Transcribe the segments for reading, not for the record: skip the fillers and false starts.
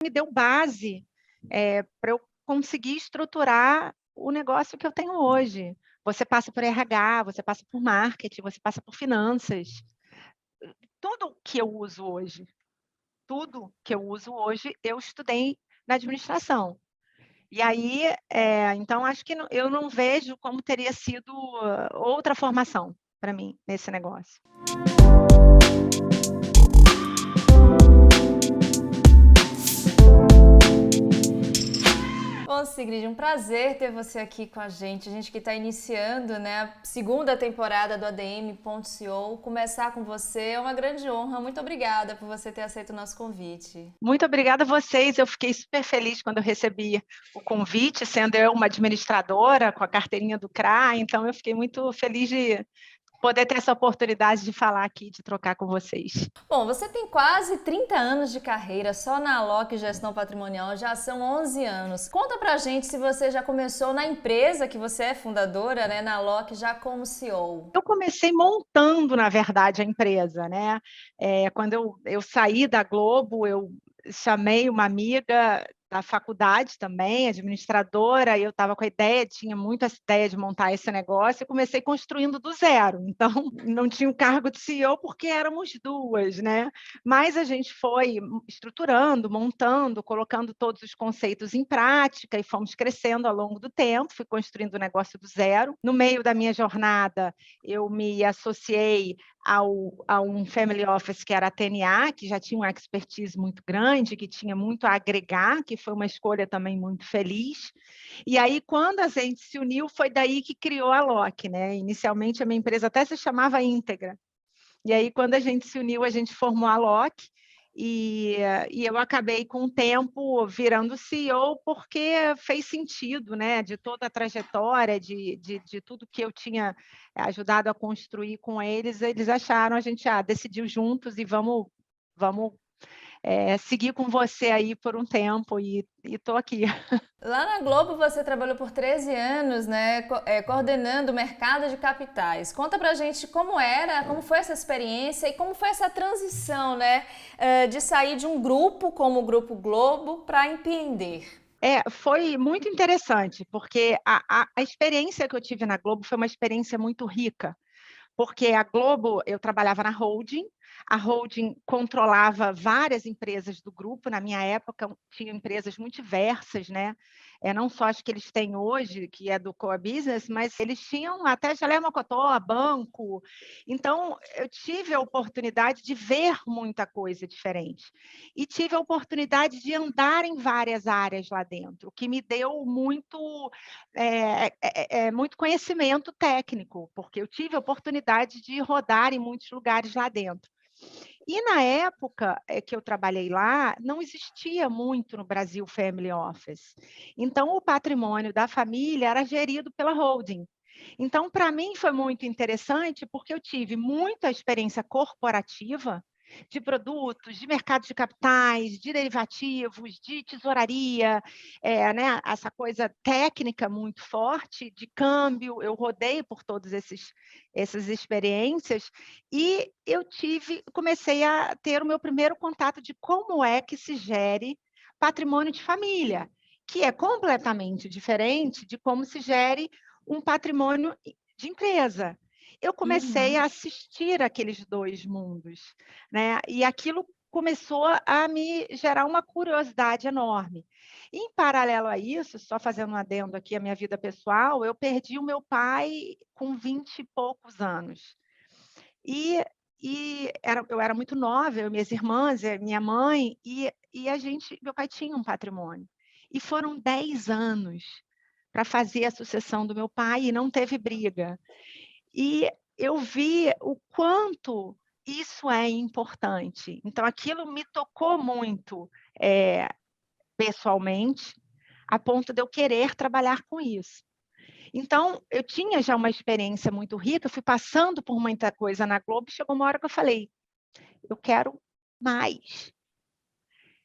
me deu base para eu conseguir estruturar o negócio que eu tenho hoje. Você passa por RH, você passa por marketing, você passa por finanças. Tudo que eu uso hoje, tudo que eu uso hoje, eu estudei na administração. E aí, então acho que eu não vejo como teria sido outra formação para mim nesse negócio. Bom, Sigrid, um prazer ter você aqui com a gente que está iniciando, né, a segunda temporada do ADM.co. Começar com você é uma grande honra. Muito obrigada por você ter aceito o nosso convite. Muito obrigada a vocês. Eu fiquei super feliz quando eu recebi o convite, sendo eu uma administradora com a carteirinha do CRA, então eu fiquei muito feliz de poder ter essa oportunidade de falar aqui, de trocar com vocês. Bom, você tem quase 30 anos de carreira só na Alok Gestão Patrimonial, já são 11 anos. Conta pra gente se você já começou na empresa que você é fundadora, né, na Alok, já como CEO. Eu comecei montando, na verdade, a empresa, né? Quando eu saí da Globo, eu chamei uma amiga da faculdade também, administradora, e eu estava com a ideia, tinha muito essa ideia de montar esse negócio, e comecei construindo do zero. Então, não tinha o cargo de CEO porque éramos duas, né? Mas a gente foi estruturando, montando, colocando todos os conceitos em prática e fomos crescendo ao longo do tempo, fui construindo o negócio do zero. No meio da minha jornada, eu me associei a um family office que era a TNA, que já tinha uma expertise muito grande, que tinha muito a agregar, que foi uma escolha também muito feliz. E aí, quando a gente se uniu, foi daí que criou a Loki, né? Inicialmente, a minha empresa até se chamava Íntegra. E aí, quando a gente se uniu, a gente formou a Loki, e eu acabei com o tempo virando CEO porque fez sentido, né? De toda a trajetória, de tudo que eu tinha ajudado a construir com eles, eles acharam, a gente decidiu juntos e vamos seguir com você aí por um tempo e estou aqui. Lá na Globo você trabalhou por 13 anos, né, coordenando o mercado de capitais. Conta pra gente como foi essa experiência e como foi essa transição, né, de sair de um grupo como o Grupo Globo para empreender. Foi muito interessante, porque a experiência que eu tive na Globo foi uma experiência muito rica, porque a Globo, eu trabalhava na holding, a holding controlava várias empresas do grupo, na minha época tinha empresas muito diversas, né? Não só as que eles têm hoje, que é do core business, mas eles tinham até Jalé Mocotó, banco. Então, eu tive a oportunidade de ver muita coisa diferente. E tive a oportunidade de andar em várias áreas lá dentro, o que me deu muito conhecimento técnico, porque eu tive a oportunidade de rodar em muitos lugares lá dentro. E na época que eu trabalhei lá, não existia muito no Brasil family office. Então, o patrimônio da família era gerido pela holding. Então, para mim foi muito interessante, porque eu tive muita experiência corporativa de produtos, de mercado de capitais, de derivativos, de tesouraria, né, essa coisa técnica muito forte, de câmbio, eu rodei por todas essas experiências, e eu comecei a ter o meu primeiro contato de como é que se gere patrimônio de família, que é completamente diferente de como se gere um patrimônio de empresa. Eu comecei a assistir aqueles dois mundos, né? E aquilo começou a me gerar uma curiosidade enorme. Em paralelo a isso, só fazendo um adendo aqui à minha vida pessoal, eu perdi o meu pai com 20 e poucos anos. E, eu era muito nova, eu, minhas irmãs, minha mãe, meu pai tinha um patrimônio. E foram 10 anos para fazer a sucessão do meu pai e não teve briga. E eu vi o quanto isso é importante. Então, aquilo me tocou muito pessoalmente, a ponto de eu querer trabalhar com isso. Então, eu tinha já uma experiência muito rica, fui passando por muita coisa na Globo, e chegou uma hora que eu falei, eu quero mais,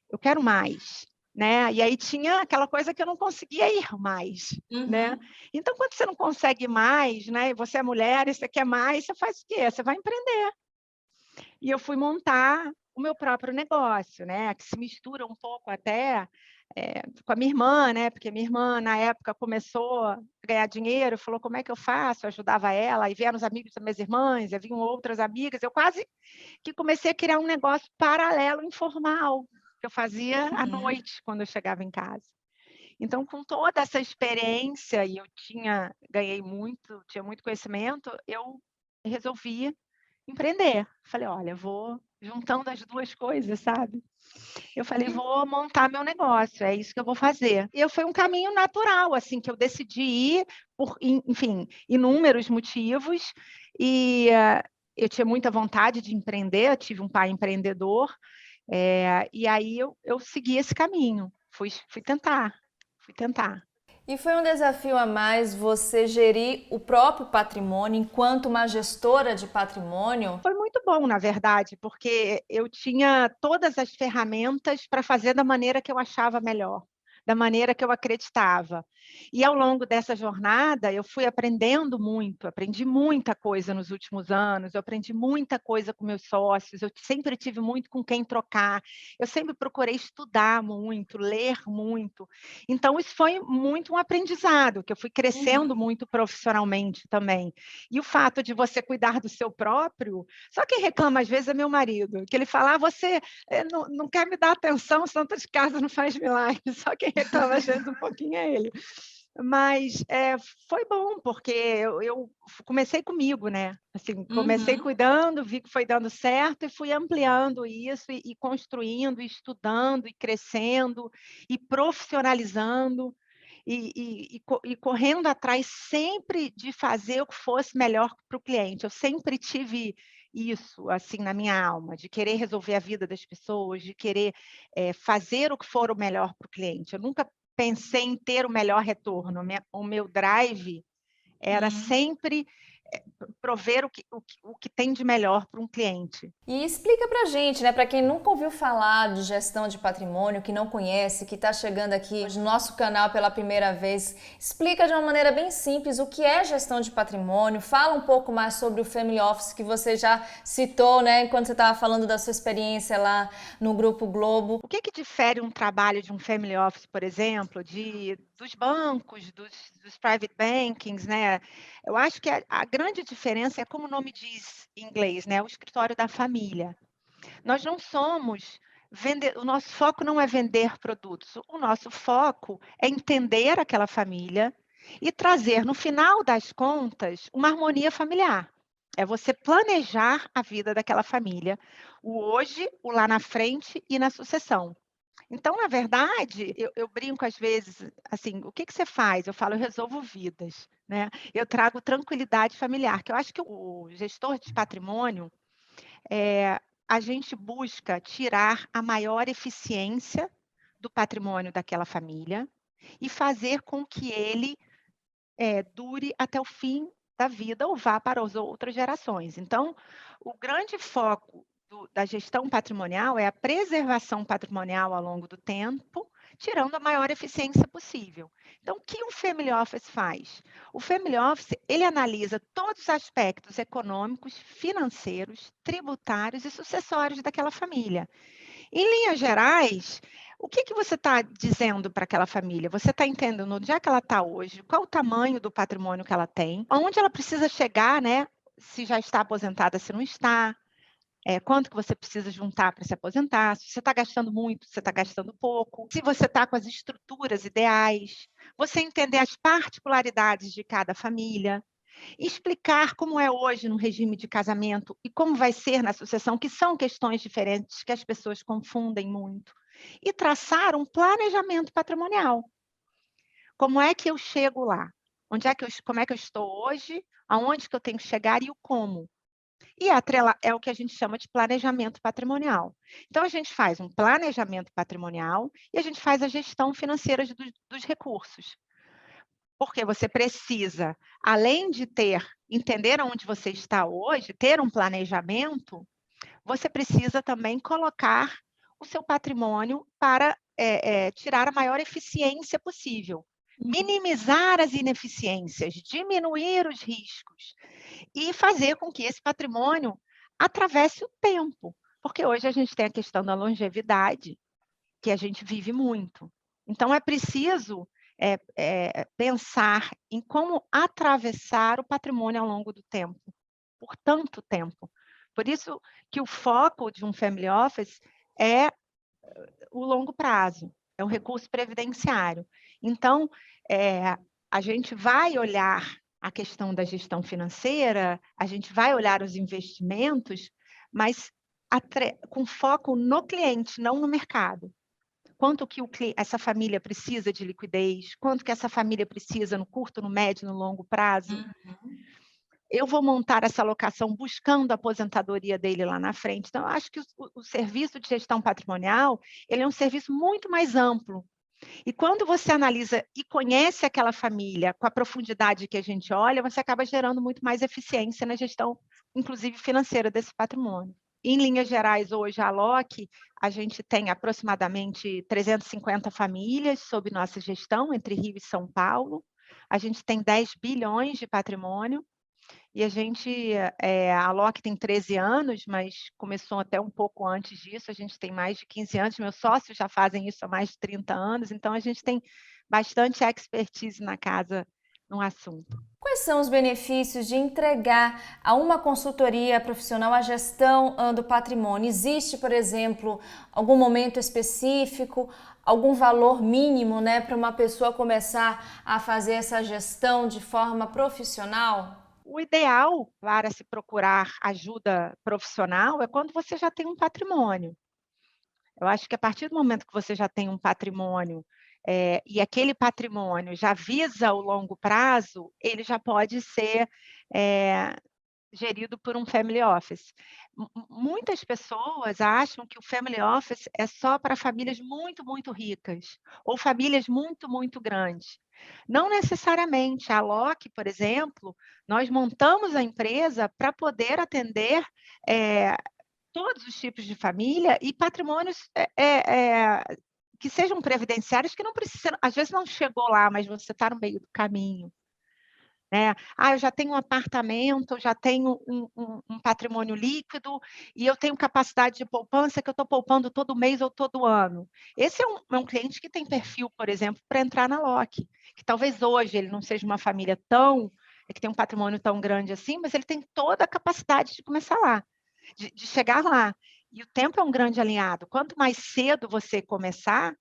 eu quero mais. Né? E aí tinha aquela coisa que eu não conseguia ir mais, né? Então, quando você não consegue mais, né? E você é mulher e você quer mais, você faz o quê? Você vai empreender. E eu fui montar o meu próprio negócio, né, que se mistura um pouco até, com a minha irmã, né, porque minha irmã, na época, começou a ganhar dinheiro, falou: "Como é que eu faço?", eu ajudava ela, e vieram os amigos das minhas irmãs, e vinham outras amigas, eu quase que comecei a criar um negócio paralelo, informal, que eu fazia à Uhum. noite, quando eu chegava em casa. Então, com toda essa experiência, e eu ganhei muito, tinha muito conhecimento, eu resolvi empreender. Falei: "Olha, vou juntando as 2 coisas, sabe". Eu falei: E "Vou montar meu negócio, é isso que eu vou fazer". E eu foi um caminho natural, assim, que eu decidi ir por enfim, inúmeros motivos, e, eu tinha muita vontade de empreender, eu tive um pai empreendedor, e aí eu segui esse caminho, fui tentar, fui tentar. E foi um desafio a mais você gerir o próprio patrimônio enquanto uma gestora de patrimônio? Foi muito bom, na verdade, porque eu tinha todas as ferramentas para fazer da maneira que eu achava melhor, da maneira que eu acreditava. E ao longo dessa jornada, eu fui aprendendo muito, aprendi muita coisa nos últimos anos, eu aprendi muita coisa com meus sócios, eu sempre tive muito com quem trocar, eu sempre procurei estudar muito, ler muito. Então isso foi muito um aprendizado, que eu fui crescendo Uhum. muito profissionalmente também. E o fato de você cuidar do seu próprio, só quem reclama às vezes é meu marido, que ele fala: "Ah, você, não quer me dar atenção, santo de casa não faz milagre", só quem reclama às vezes um pouquinho é ele. Mas, foi bom, porque eu comecei comigo, né, assim, comecei Uhum. cuidando, vi que foi dando certo e fui ampliando isso e construindo, e estudando, e crescendo, e profissionalizando, e correndo atrás sempre de fazer o que fosse melhor para o cliente. Eu sempre tive isso, assim, na minha alma, de querer resolver a vida das pessoas, de querer, fazer o que for o melhor para o cliente. Eu nunca pensei em ter o melhor retorno. O meu drive era Hum. sempre, prover o que tem de melhor para um cliente. E explica pra gente, né, para quem nunca ouviu falar de gestão de patrimônio, que não conhece, que está chegando aqui no nosso canal pela primeira vez, explica de uma maneira bem simples o que é gestão de patrimônio, fala um pouco mais sobre o Family Office que você já citou, né, quando você estava falando da sua experiência lá no Grupo Globo. O que que difere um trabalho de um family office, por exemplo, dos bancos, dos private bankings, né? Eu acho que a grande diferença é como o nome diz em inglês, né? O escritório da família. Nós não somos o nosso foco não é vender produtos, o nosso foco é entender aquela família e trazer, no final das contas, uma harmonia familiar. É você planejar a vida daquela família, o hoje, o lá na frente e na sucessão. Então, na verdade, eu brinco às vezes, assim, o que que você faz? Eu falo: "Eu resolvo vidas", né. Eu trago tranquilidade familiar, que eu acho que o gestor de patrimônio, a gente busca tirar a maior eficiência do patrimônio daquela família e fazer com que ele, dure até o fim da vida ou vá para as outras gerações. Então, o grande foco da gestão patrimonial é a preservação patrimonial ao longo do tempo, tirando a maior eficiência possível. Então, o que um family office faz? O family office, ele analisa todos os aspectos econômicos, financeiros, tributários e sucessórios daquela família. Em linhas gerais, o que que você está dizendo para aquela família? Você está entendendo onde é que ela está hoje, qual o tamanho do patrimônio que ela tem, aonde ela precisa chegar, né, se já está aposentada, se não está, quanto que você precisa juntar para se aposentar, se você está gastando muito, se você está gastando pouco, se você está com as estruturas ideais, você entender as particularidades de cada família, explicar como é hoje no regime de casamento e como vai ser na sucessão, que são questões diferentes que as pessoas confundem muito, e traçar um planejamento patrimonial. Como é que eu chego lá? Como é que eu estou hoje? Aonde que eu tenho que chegar e o como? E é o que a gente chama de planejamento patrimonial. Então a gente faz um planejamento patrimonial e a gente faz a gestão financeira dos recursos. Porque você precisa, além de entender aonde você está hoje, ter um planejamento, você precisa também colocar o seu patrimônio para, tirar a maior eficiência possível, minimizar as ineficiências, diminuir os riscos e fazer com que esse patrimônio atravesse o tempo. Porque hoje a gente tem a questão da longevidade, que a gente vive muito. Então é preciso, pensar em como atravessar o patrimônio ao longo do tempo, por tanto tempo. Por isso que o foco de um family office é o longo prazo, é um recurso previdenciário. Então, a gente vai olhar a questão da gestão financeira, a gente vai olhar os investimentos, mas com foco no cliente, não no mercado. Quanto que essa família precisa de liquidez, quanto que essa família precisa no curto, no médio, no longo prazo. Eu vou montar essa alocação buscando a aposentadoria dele lá na frente. Então, eu acho que o serviço de gestão patrimonial, ele é um serviço muito mais amplo. E quando você analisa e conhece aquela família com a profundidade que a gente olha, você acaba gerando muito mais eficiência na gestão, inclusive financeira, desse patrimônio. Em linhas gerais, hoje, a Aloc, a gente tem aproximadamente 350 famílias sob nossa gestão, entre Rio e São Paulo. A gente tem 10 bilhões de patrimônio. E a Aloc tem 13 anos, mas começou até um pouco antes disso, a gente tem mais de 15 anos, meus sócios já fazem isso há mais de 30 anos, então a gente tem bastante expertise na casa no assunto. Quais são os benefícios de entregar a uma consultoria profissional a gestão do patrimônio? Existe, por exemplo, algum momento específico, algum valor mínimo, né, para uma pessoa começar a fazer essa gestão de forma profissional? O ideal para se procurar ajuda profissional é quando você já tem um patrimônio. Eu acho que a partir do momento que você já tem um patrimônio, e aquele patrimônio já visa o longo prazo, ele já pode ser, gerido por um family office. Muitas pessoas acham que o family office é só para famílias muito, muito ricas, ou famílias muito, muito grandes. Não necessariamente. A Aloc, por exemplo, nós montamos a empresa para poder atender, eh, todos os tipos de família e patrimônios, que sejam previdenciários, que não precisam, às vezes não chegou lá, mas você está no meio do caminho, né. "Ah, eu já tenho um apartamento, eu já tenho um patrimônio líquido e eu tenho capacidade de poupança que eu estou poupando todo mês ou todo ano". Esse é um cliente que tem perfil, por exemplo, para entrar na Aloc, que talvez hoje ele não seja uma família que tem um patrimônio tão grande assim, mas ele tem toda a capacidade de começar lá, de chegar lá. E o tempo é um grande alinhado. Quanto mais cedo você começar,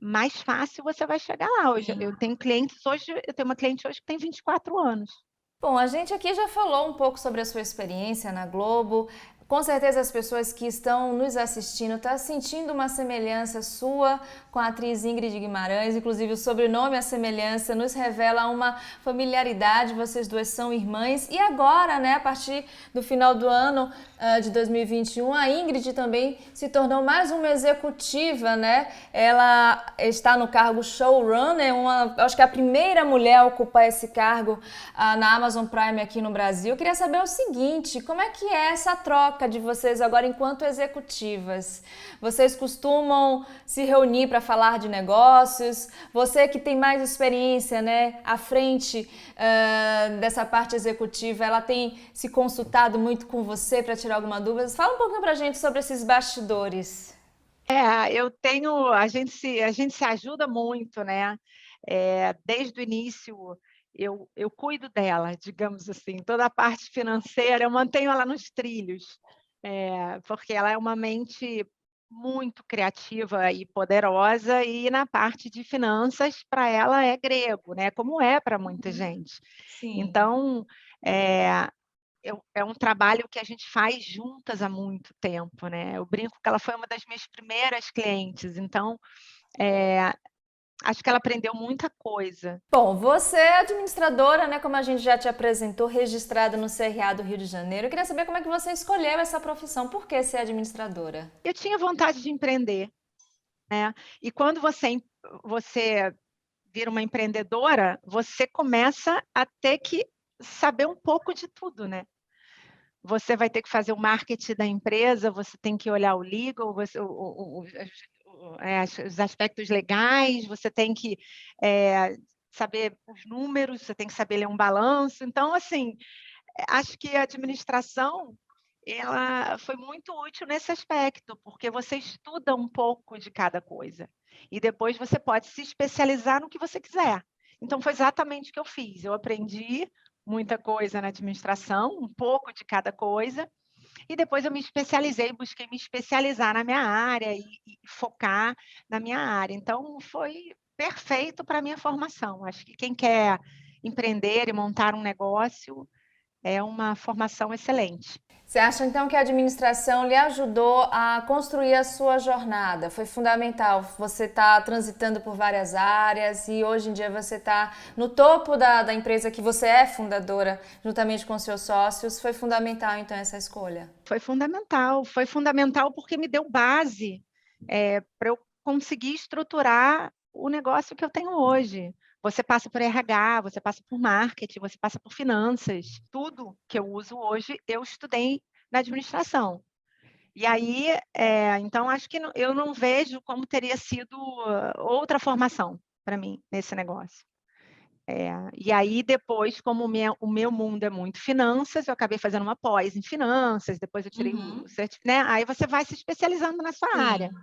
mais fácil você vai chegar lá. Eu tenho uma cliente hoje que tem 24 anos. Bom, a gente aqui já falou um pouco sobre a sua experiência na Globo. Com certeza as pessoas que estão nos assistindo estão sentindo uma semelhança sua com a atriz Ingrid Guimarães, inclusive o sobrenome, a semelhança, nos revela uma familiaridade, vocês duas são irmãs. E agora, né, a partir do final do ano de 2021, a Ingrid também se tornou mais uma executiva, né? Ela está no cargo showrunner, acho que é a primeira mulher a ocupar esse cargo na Amazon Prime aqui no Brasil. Eu queria saber o seguinte, como é que é essa troca de vocês agora enquanto executivas? Vocês costumam se reunir para falar de negócios? Você que tem mais experiência, né, à frente dessa parte executiva, ela tem se consultado muito com você para tirar alguma dúvida? Fala um pouquinho para a gente sobre esses bastidores. A gente se ajuda muito, né? Desde o início, eu cuido dela, digamos assim, toda a parte financeira, eu mantenho ela nos trilhos, porque ela é uma mente muito criativa e poderosa, e na parte de finanças, para ela é grego, né? Como é para muita gente. Sim. Então, é um trabalho que a gente faz juntas há muito tempo, né? Eu brinco que ela foi uma das minhas primeiras clientes, então, acho que ela aprendeu muita coisa. Bom, você é administradora, né, como a gente já te apresentou, registrada no CRA do Rio de Janeiro. Eu queria saber como é que você escolheu essa profissão. Por que ser administradora? Eu tinha vontade de empreender, né? E quando você vira uma empreendedora, você começa a ter que saber um pouco de tudo, né? Você vai ter que fazer o marketing da empresa, você tem que olhar o legal, os aspectos legais, você tem que saber os números, você tem que saber ler um balanço. Então, assim, acho que a administração, ela foi muito útil nesse aspecto, porque você estuda um pouco de cada coisa, e depois você pode se especializar no que você quiser. Então foi exatamente o que eu fiz, eu aprendi muita coisa na administração, um pouco de cada coisa, e depois eu me especializei, busquei me especializar na minha área e focar na minha área. Então foi perfeito para a minha formação. Acho que quem quer empreender e montar um negócio, é uma formação excelente. Você acha então que a administração lhe ajudou a construir a sua jornada? Foi fundamental. Você está transitando por várias áreas e hoje em dia você está no topo da empresa que você é fundadora, juntamente com seus sócios. Foi fundamental então essa escolha? Foi fundamental porque me deu base para eu conseguir estruturar o negócio que eu tenho hoje. Você passa por RH, você passa por marketing, você passa por finanças. Tudo que eu uso hoje, eu estudei na administração. E aí, então, acho que eu não vejo como teria sido outra formação para mim nesse negócio. E aí, depois, como o meu mundo é muito finanças, eu acabei fazendo uma pós em finanças, depois eu tirei o Uhum. certificado, né? Aí você vai se especializando na sua área. Sim.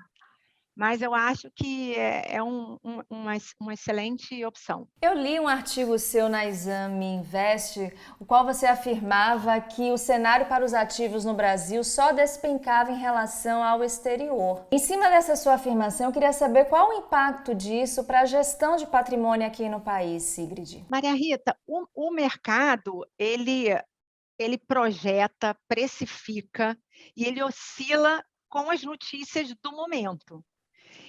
Mas eu acho que é uma excelente opção. Eu li um artigo seu na Exame Invest, o qual você afirmava que o cenário para os ativos no Brasil só despencava em relação ao exterior. Em cima dessa sua afirmação, eu queria saber qual o impacto disso para a gestão de patrimônio aqui no país, Sigrid. Maria Rita, o mercado, ele projeta, precifica e ele oscila com as notícias do momento.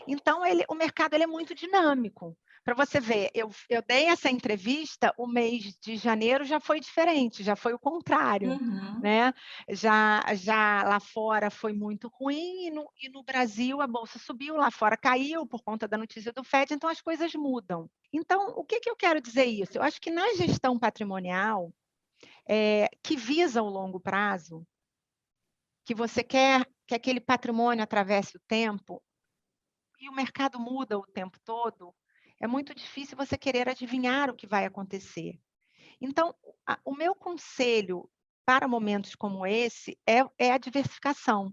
Então, o mercado ele é muito dinâmico. Para você ver, eu dei essa entrevista, o mês de janeiro já foi diferente, já foi o contrário. Uhum. Né? Já lá fora foi muito ruim e no Brasil a bolsa subiu, lá fora caiu por conta da notícia do FED, então as coisas mudam. Então, o que eu quero dizer isso? Eu acho que na gestão patrimonial, que visa o longo prazo, que você quer que aquele patrimônio atravesse o tempo, e o mercado muda o tempo todo, é muito difícil você querer adivinhar o que vai acontecer. Então, o meu conselho para momentos como esse é a diversificação.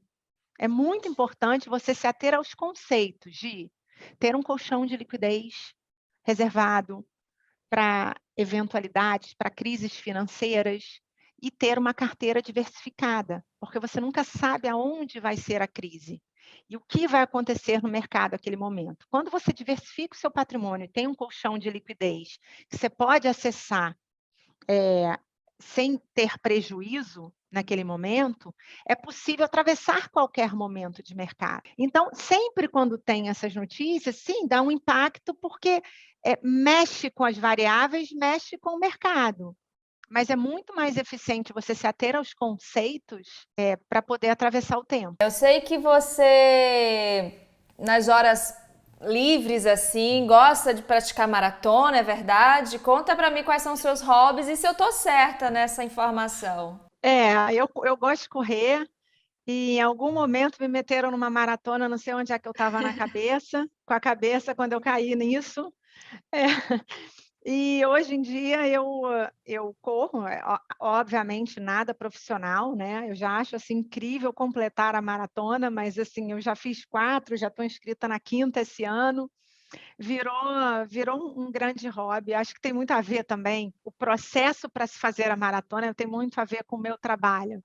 É muito importante você se ater aos conceitos de ter um colchão de liquidez reservado para eventualidades, para crises financeiras e ter uma carteira diversificada, porque você nunca sabe aonde vai ser a crise e o que vai acontecer no mercado naquele momento. Quando você diversifica o seu patrimônio, tem um colchão de liquidez que você pode acessar sem ter prejuízo naquele momento, é possível atravessar qualquer momento de mercado. Então, sempre quando tem essas notícias, sim, dá um impacto, porque mexe com as variáveis, mexe com o mercado. Mas é muito mais eficiente você se ater aos conceitos para poder atravessar o tempo. Eu sei que você, nas horas livres, assim, gosta de praticar maratona, é verdade? Conta pra mim quais são os seus hobbies e se eu tô certa nessa informação. Eu gosto de correr, e em algum momento me meteram numa maratona, não sei onde é que eu estava com a cabeça quando eu caí nisso. É. E hoje em dia eu corro, obviamente nada profissional, né? Eu já acho assim incrível completar a maratona, mas assim eu já fiz 4, já estou inscrita na quinta esse ano. Virou um grande hobby. Acho que tem muito a ver também o processo para se fazer a maratona tem muito a ver com o meu trabalho.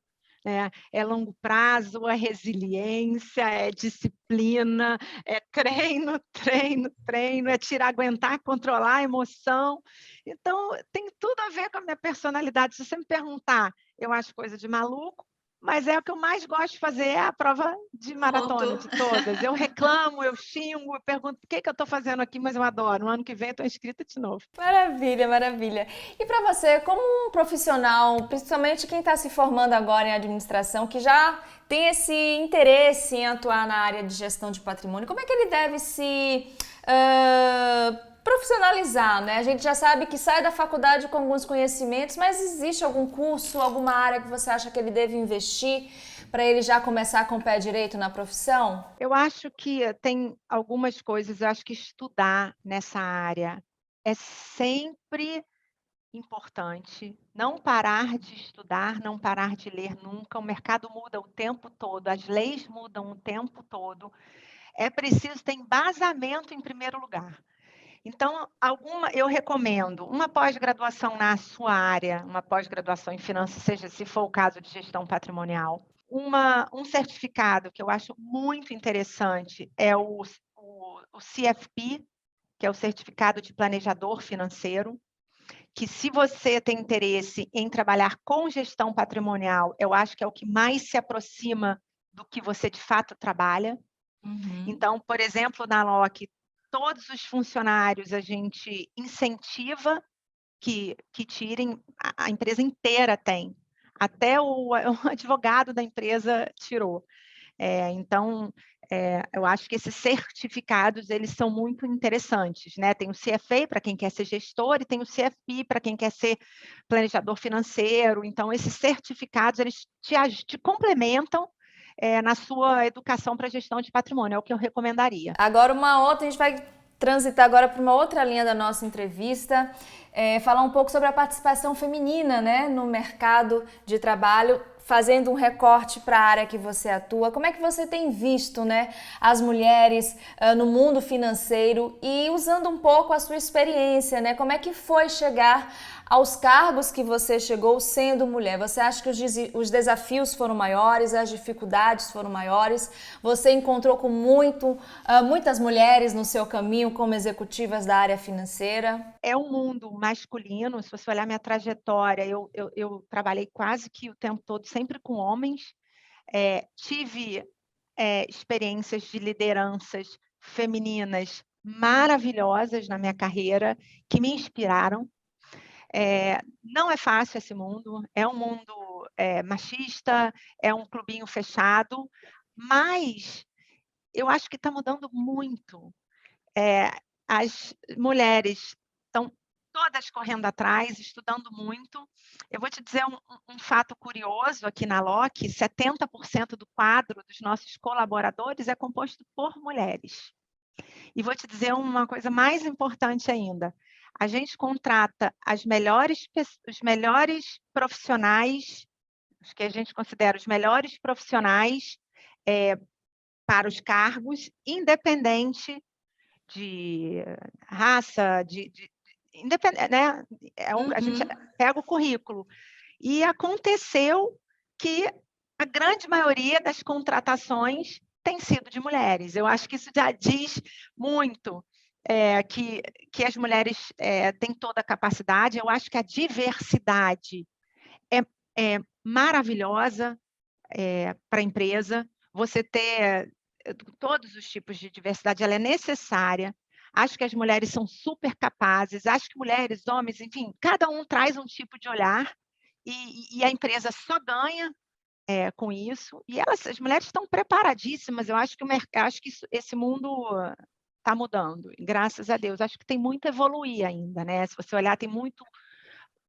É longo prazo, é resiliência, é disciplina, é treino, treino, treino, é tirar, aguentar, controlar a emoção. Então, tem tudo a ver com a minha personalidade. Se você me perguntar, eu acho coisa de maluco, mas é o que eu mais gosto de fazer, é a prova de maratona, Pronto. de todas. Eu reclamo, eu xingo, eu pergunto por que eu estou fazendo aqui, mas eu adoro. No ano que vem eu estou inscrita de novo. Maravilha, maravilha. E para você, como um profissional, principalmente quem está se formando agora em administração, que já tem esse interesse em atuar na área de gestão de patrimônio, como é que ele deve se profissionalizar, né? A gente já sabe que sai da faculdade com alguns conhecimentos, mas existe algum curso, alguma área que você acha que ele deve investir para ele já começar com o pé direito na profissão? Eu acho que tem algumas coisas, eu acho que estudar nessa área é sempre importante, não parar de estudar, não parar de ler nunca. O mercado muda o tempo todo, as leis mudam o tempo todo. É preciso ter embasamento em primeiro lugar. Então, eu recomendo uma pós-graduação na sua área, uma pós-graduação em finanças, seja se for o caso de gestão patrimonial. Um certificado que eu acho muito interessante é o CFP, que é o Certificado de Planejador Financeiro, que se você tem interesse em trabalhar com gestão patrimonial, eu acho que é o que mais se aproxima do que você de fato trabalha. Então, por exemplo, na LOC, todos os funcionários a gente incentiva que tirem, a empresa inteira tem, até o advogado da empresa tirou. Então, eu acho que esses certificados, eles são muito interessantes, né? Tem o CFA para quem quer ser gestor e tem o CFP para quem quer ser planejador financeiro. Então, esses certificados, eles te complementam na sua educação para gestão de patrimônio, é o que eu recomendaria. Agora a gente vai transitar agora para uma outra linha da nossa entrevista, falar um pouco sobre a participação feminina, né, no mercado de trabalho, fazendo um recorte para a área que você atua. Como é que você tem visto, né, as mulheres no mundo financeiro e usando um pouco a sua experiência, né? Como é que foi chegar aos cargos que você chegou sendo mulher? Você acha que os desafios foram maiores, as dificuldades foram maiores? Você encontrou com muitas mulheres no seu caminho como executivas da área financeira? É um mundo masculino. Se você olhar minha trajetória, eu trabalhei quase que o tempo todo sempre com homens. Tive experiências de lideranças femininas maravilhosas na minha carreira, que me inspiraram. Não é fácil esse mundo, é um mundo machista, é um clubinho fechado, mas eu acho que está mudando muito. As mulheres estão todas correndo atrás, estudando muito. Eu vou te dizer um fato curioso aqui na LOC: 70% do quadro dos nossos colaboradores é composto por mulheres. E vou te dizer uma coisa mais importante ainda: a gente contrata os melhores profissionais, os que a gente considera os melhores profissionais para os cargos, independente de raça, independente, né? A gente pega o currículo. E aconteceu que a grande maioria das contratações tem sido de mulheres. Eu acho que isso já diz muito que as mulheres têm toda a capacidade. Eu acho que a diversidade é maravilhosa para a empresa. Você ter todos os tipos de diversidade, ela é necessária. Acho que as mulheres são super capazes, acho que mulheres, homens, enfim, cada um traz um tipo de olhar e a empresa só ganha com isso. E as mulheres estão preparadíssimas. Eu acho que esse mundo está mudando, graças a Deus. Acho que tem muito a evoluir ainda, né? Se você olhar, tem muito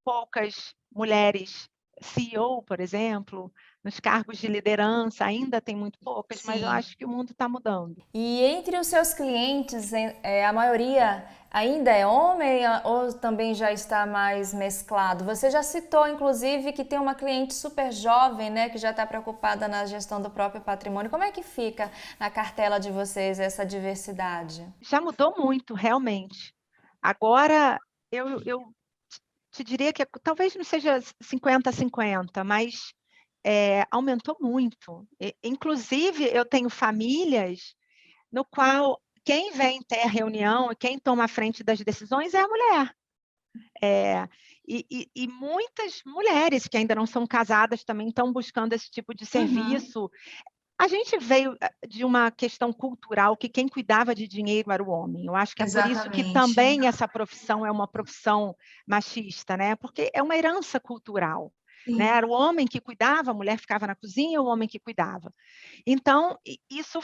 poucas mulheres CEO, por exemplo, nos cargos de liderança, ainda tem muito poucas, mas eu acho que o mundo está mudando. E entre os seus clientes, a maioria ainda é homem ou também já está mais mesclado? Você já citou, inclusive, que tem uma cliente super jovem, né, que já está preocupada na gestão do próprio patrimônio. Como é que fica na cartela de vocês essa diversidade? Já mudou muito, realmente. Agora, eu te diria que talvez não seja 50-50, mas aumentou muito. Inclusive, eu tenho famílias no qual quem vem ter a reunião e quem toma a frente das decisões é a mulher. E muitas mulheres que ainda não são casadas também estão buscando esse tipo de serviço. A gente veio de uma questão cultural que quem cuidava de dinheiro era o homem. Eu acho que é por isso que também essa profissão é uma profissão machista, né? Porque é uma herança cultural. Né? Era o homem que cuidava, a mulher ficava na cozinha, o homem que cuidava. Então, isso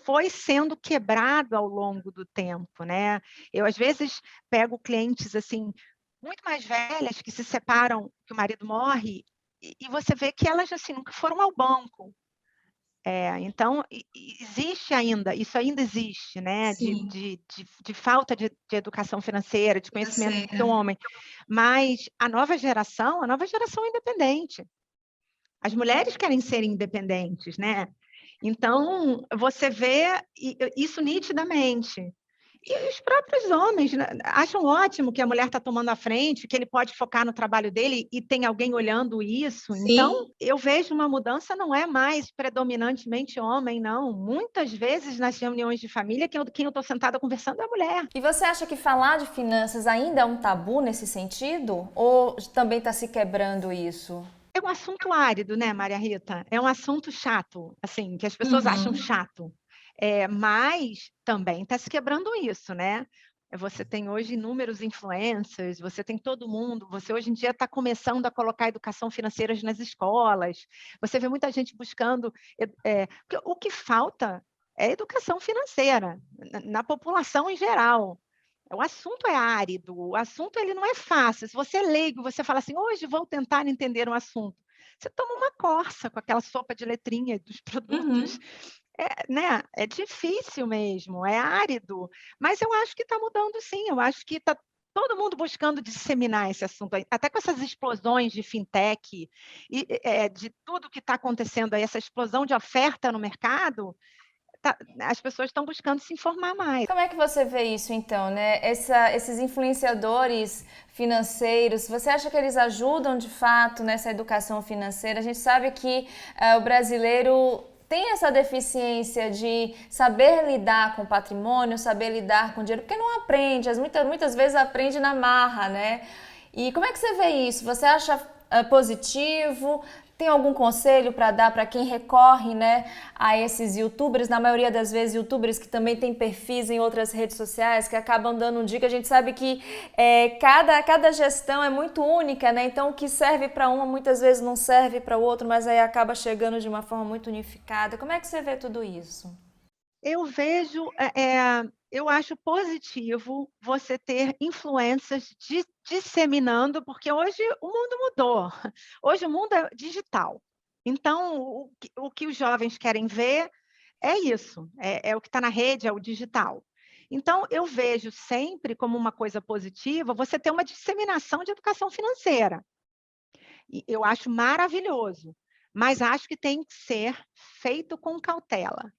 foi sendo quebrado ao longo do tempo, né? Eu, às vezes, pego clientes assim muito mais velhas que se separam, que o marido morre, e você vê que elas assim nunca foram ao banco. Então, existe ainda, isso ainda existe, né, Sim, de falta de educação financeira, de conhecimento do financeira. homem, mas a nova geração é independente. As mulheres querem ser independentes, né? Então, você vê isso nitidamente. E os próprios homens, né, acham ótimo que a mulher está tomando a frente, que ele pode focar no trabalho dele e tem alguém olhando isso. Então, Sim, eu vejo uma mudança, não é mais predominantemente homem, não. Muitas vezes, nas reuniões de família, quem eu estou sentada conversando é a mulher. E você acha que falar de finanças ainda é um tabu nesse sentido? Ou também está se quebrando isso? É um assunto árido, né, Maria Rita? É um assunto chato, assim, que as pessoas acham uhum, chato. Mas também está se quebrando isso, né? Você tem hoje inúmeros influencers, você tem todo mundo, você hoje em dia está começando a colocar educação financeira nas escolas, você vê muita gente buscando. Porque o que falta é educação financeira na população em geral. O assunto é árido, o assunto ele não é fácil. Se você é leigo, você fala assim, hoje vou tentar entender um assunto. Você toma uma corça com aquela sopa de letrinha dos produtos. uhum. Né? É difícil mesmo, é árido. Mas eu acho que está mudando sim, eu acho que está todo mundo buscando disseminar esse assunto, até com essas explosões de fintech de tudo que está acontecendo aí, essa explosão de oferta no mercado, as pessoas estão buscando se informar mais. Como é que você vê isso então, né? Esses influenciadores financeiros, você acha que eles ajudam de fato nessa educação financeira? A gente sabe que o brasileiro tem essa deficiência de saber lidar com o patrimônio, saber lidar com o dinheiro, porque não aprende, muitas vezes aprende na marra, né? E como é que você vê isso? Você acha positivo? Tem algum conselho para dar para quem recorre, né, a esses youtubers? Na maioria das vezes, youtubers que também têm perfis em outras redes sociais, que acabam dando dica. A gente sabe que cada gestão é muito única, né? Então, o que serve para uma, muitas vezes não serve para o outro, mas aí acaba chegando de uma forma muito unificada. Como é que você vê tudo isso? Eu vejo, eu acho positivo você ter influências disseminando, porque hoje o mundo mudou. Hoje o mundo é digital. Então, o que os jovens querem ver é isso, é o que está na rede, é o digital. Então, eu vejo sempre como uma coisa positiva você ter uma disseminação de educação financeira. E eu acho maravilhoso, mas acho que tem que ser feito com cautela.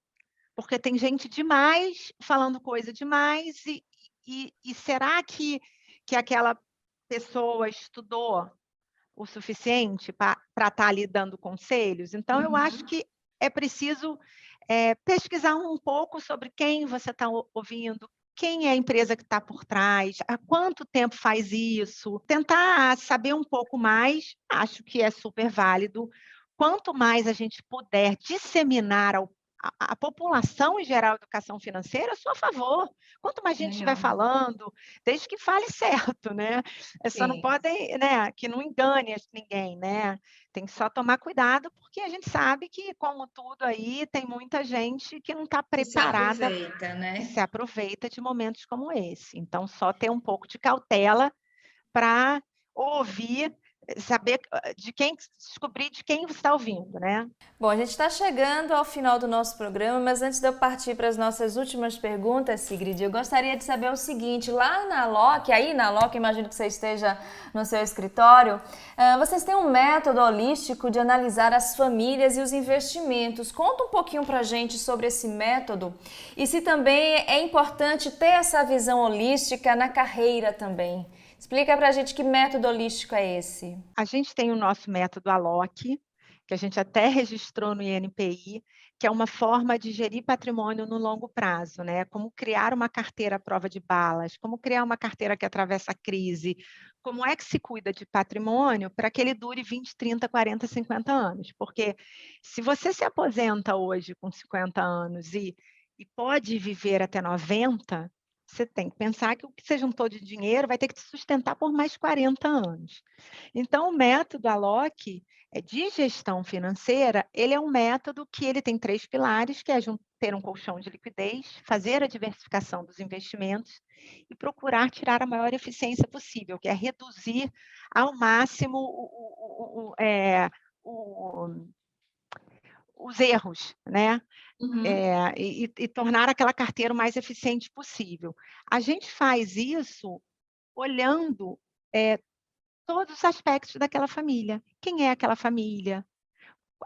Porque tem gente demais falando coisa demais, e será que aquela pessoa estudou o suficiente para estar ali dando conselhos? Então, eu acho Uhum. que é preciso pesquisar um pouco sobre quem você está ouvindo, quem é a empresa que está por trás, há quanto tempo faz isso, tentar saber um pouco mais, acho que é super válido. Quanto mais a gente puder disseminar a população em geral, a educação financeira, eu sou a favor. Quanto mais gente estiver Legal. falando, desde que fale certo, né? Só não Sim. podem, né, que não engane ninguém, né? Tem que só tomar cuidado, porque a gente sabe que, como tudo aí, tem muita gente que não está Que se preparada, aproveita, que né? se aproveita de momentos como esse. Então, só ter um pouco de cautela para ouvir, saber de quem, descobrir de quem você está ouvindo, né? Bom, a gente está chegando ao final do nosso programa, mas antes de eu partir para as nossas últimas perguntas, Sigrid, eu gostaria de saber o seguinte: lá na Loki, aí na Loki, imagino que você esteja no seu escritório, vocês têm um método holístico de analisar as famílias e os investimentos. Conta um pouquinho para a gente sobre esse método e se também é importante ter essa visão holística na carreira também. Explica para a gente que método holístico é esse. A gente tem o nosso método ALOC, que a gente até registrou no INPI, que é uma forma de gerir patrimônio no longo prazo, né? Como criar uma carteira à prova de balas, como criar uma carteira que atravessa a crise, como é que se cuida de patrimônio para que ele dure 20, 30, 40, 50 anos. Porque se você se aposenta hoje com 50 anos e pode viver até 90, você tem que pensar que o que você juntou de dinheiro vai ter que te sustentar por mais 40 anos. Então, o método ALOC de gestão financeira, ele é um método que ele tem 3 pilares, que é ter um colchão de liquidez, fazer a diversificação dos investimentos e procurar tirar a maior eficiência possível, que é reduzir ao máximo o os erros, né? Uhum. E tornar aquela carteira o mais eficiente possível. A gente faz isso olhando todos os aspectos daquela família. Quem é aquela família?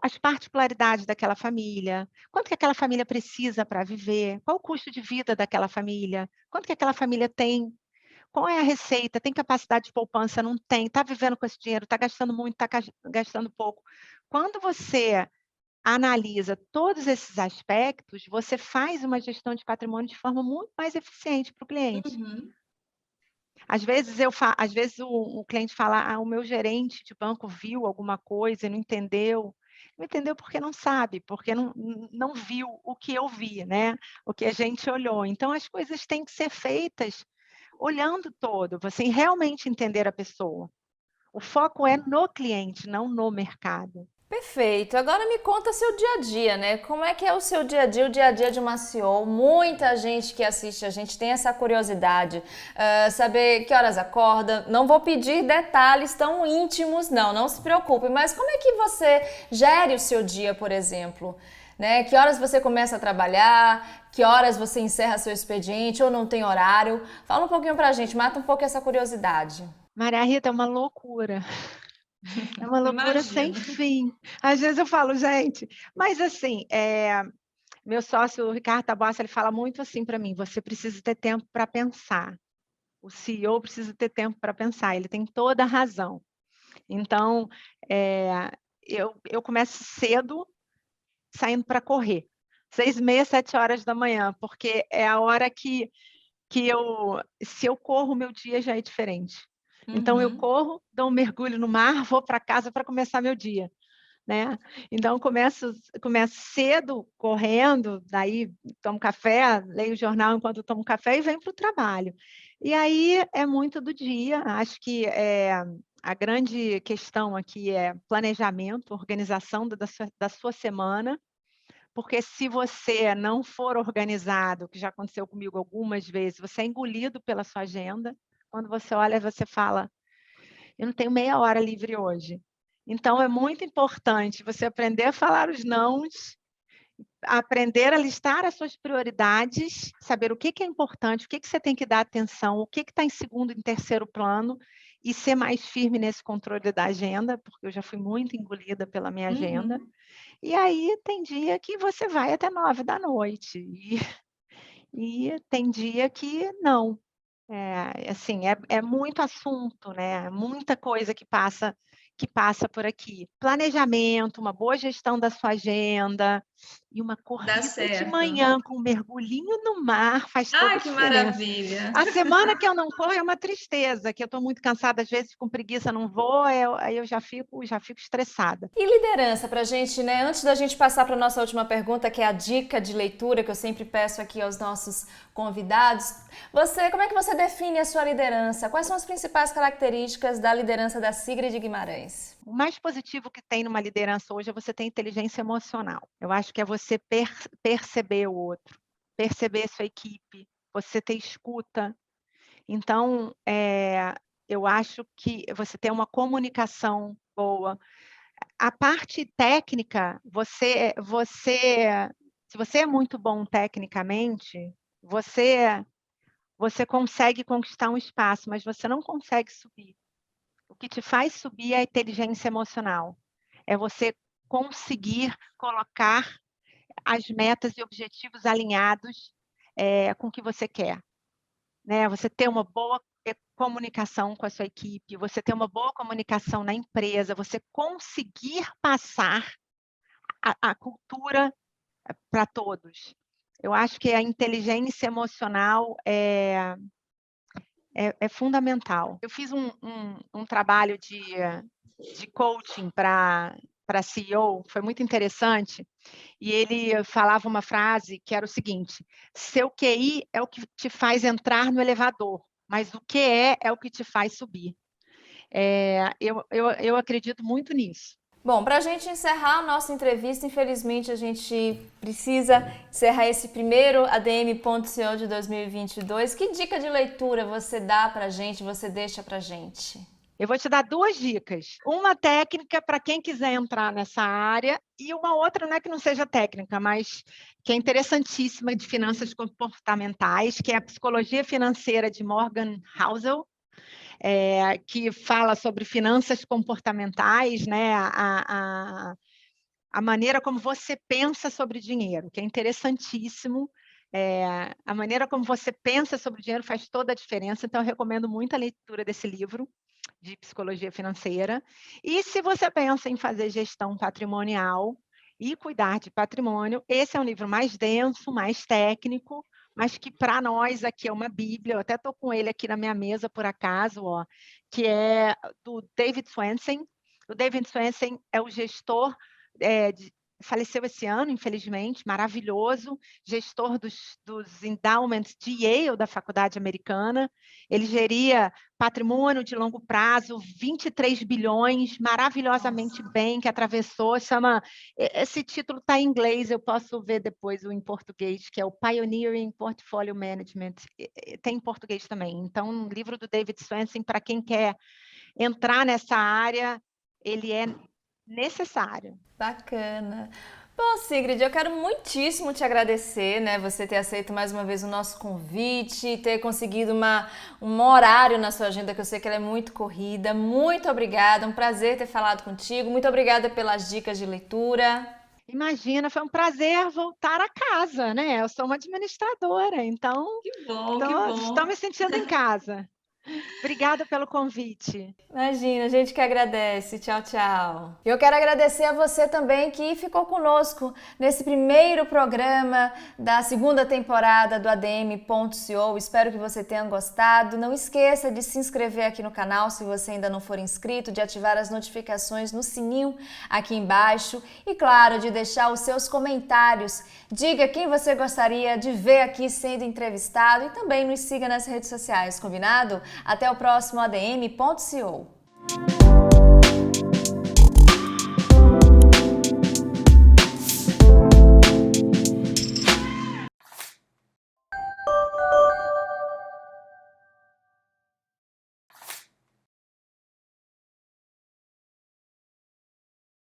As particularidades daquela família, quanto que aquela família precisa para viver, qual o custo de vida daquela família, quanto que aquela família tem, qual é a receita, tem capacidade de poupança, não tem, está vivendo com esse dinheiro, está gastando muito, está gastando pouco. Quando você analisa todos esses aspectos, você faz uma gestão de patrimônio de forma muito mais eficiente para o cliente. Uhum. Às vezes o cliente fala, o meu gerente de banco viu alguma coisa e não entendeu. Não entendeu porque não sabe, porque não viu o que eu vi, né? O que a gente olhou. Então, as coisas têm que ser feitas olhando todo, você realmente entender a pessoa. O foco é no cliente, não no mercado. Perfeito. Agora me conta seu dia a dia, né? Como é que é o seu dia a dia, de uma CEO? Muita gente que assiste a gente tem essa curiosidade, saber que horas acorda. Não vou pedir detalhes tão íntimos, não se preocupe. Mas como é que você gere o seu dia, por exemplo? Né? Que horas você começa a trabalhar? Que horas você encerra seu expediente ou não tem horário? Fala um pouquinho pra gente, mata um pouco essa curiosidade. Maria Rita, é uma loucura. É uma loucura sem Imagino. fim. Às vezes eu falo, gente, mas assim, meu sócio, o Ricardo Tabossa, ele fala muito assim para mim: você precisa ter tempo para pensar. O CEO precisa ter tempo para pensar. Ele tem toda a razão. Então, eu começo cedo, saindo para correr. 6h30, 7 horas da manhã, porque é a hora se eu corro, meu dia já é diferente. Então, eu Uhum. corro, dou um mergulho no mar, vou para casa para começar meu dia. Né? Então, começo cedo, correndo, daí tomo café, leio o jornal enquanto tomo café e venho para o trabalho. E aí é muito do dia, acho que a grande questão aqui é planejamento, organização da sua semana, porque se você não for organizado, que já aconteceu comigo algumas vezes, você é engolido pela sua agenda, quando você olha, você fala, eu não tenho meia hora livre hoje. Então, é muito importante você aprender a falar os nãos, aprender a listar as suas prioridades, saber o que é importante, o que você tem que dar atenção, o que está em segundo e em terceiro plano, e ser mais firme nesse controle da agenda, porque eu já fui muito engolida pela minha agenda. Uhum. E aí tem dia que você vai até 9 da noite, e tem dia que não. Assim, é muito assunto, né? Muita coisa que passa por aqui. Planejamento, uma boa gestão da sua agenda e uma Dá corrida de certo. manhã com um mergulhinho no mar faz toda Ai, a que diferença. maravilha! A semana que eu não corro é uma tristeza, que eu estou muito cansada, às vezes com preguiça, não vou, aí eu já fico estressada. E liderança para a gente, né? Antes da gente passar para a nossa última pergunta, que é a dica de leitura que eu sempre peço aqui aos nossos convidados. Como é que você define a sua liderança? Quais são as principais características da liderança da Sigrid Guimarães? O mais positivo que tem numa liderança hoje é você ter inteligência emocional. Eu acho que é você perceber o outro, perceber a sua equipe, você ter escuta. Então, eu acho que você ter uma comunicação boa. A parte técnica, se você é muito bom tecnicamente, você consegue conquistar um espaço, mas você não consegue subir. O que te faz subir é a inteligência emocional. É você conseguir colocar as metas e objetivos alinhados com o que você quer. Né? Você ter uma boa comunicação com a sua equipe, você ter uma boa comunicação na empresa, você conseguir passar a cultura para todos. Eu acho que a inteligência emocional é fundamental. Eu fiz um trabalho de coaching para CEO, foi muito interessante, e ele falava uma frase que era o seguinte: seu QI é o que te faz entrar no elevador, mas o que é o que te faz subir. Eu acredito muito nisso. Bom, para a gente encerrar a nossa entrevista, infelizmente a gente precisa encerrar esse primeiro ADM.co de 2022. Que dica de leitura você dá para a gente, você deixa para a gente? Eu vou te dar 2 dicas. Uma técnica para quem quiser entrar nessa área e uma outra, não é que não seja técnica, mas que é interessantíssima, de finanças comportamentais, que é a Psicologia Financeira de Morgan Housel, que fala sobre finanças comportamentais, né? A maneira como você pensa sobre dinheiro, que é interessantíssimo. A maneira como você pensa sobre dinheiro faz toda a diferença, então eu recomendo muito a leitura desse livro de psicologia financeira. E se você pensa em fazer gestão patrimonial e cuidar de patrimônio, esse é um livro mais denso, mais técnico, mas que para nós aqui é uma bíblia. Eu até estou com ele aqui na minha mesa, por acaso, que é do David Swensen. O David Swensen é o gestor faleceu esse ano, infelizmente, maravilhoso, gestor dos endowments de Yale, da faculdade americana. Ele geria patrimônio de longo prazo, 23 bilhões, maravilhosamente bem, que atravessou, esse título está em inglês, eu posso ver depois o em português, que é o Pioneering Portfolio Management, tem em português também. Então, um livro do David Swensen, para quem quer entrar nessa área, ele é necessário. Bacana. Bom, Sigrid, eu quero muitíssimo te agradecer, né? Você ter aceito mais uma vez o nosso convite, ter conseguido um horário na sua agenda, que eu sei que ela é muito corrida. Muito obrigada, um prazer ter falado contigo. Muito obrigada pelas dicas de leitura. Imagina, foi um prazer voltar a casa, né? Eu sou uma administradora, então que bom. Estou me sentindo em casa. Obrigada pelo convite. Imagina, a gente que agradece. Tchau, tchau. Eu quero agradecer a você também que ficou conosco nesse primeiro programa da segunda temporada do ADM.co. Espero que você tenha gostado. Não esqueça de se inscrever aqui no canal se você ainda não for inscrito, de ativar as notificações no sininho aqui embaixo e, claro, de deixar os seus comentários. Diga quem você gostaria de ver aqui sendo entrevistado e também nos siga nas redes sociais, combinado? Até o próximo ADM.co.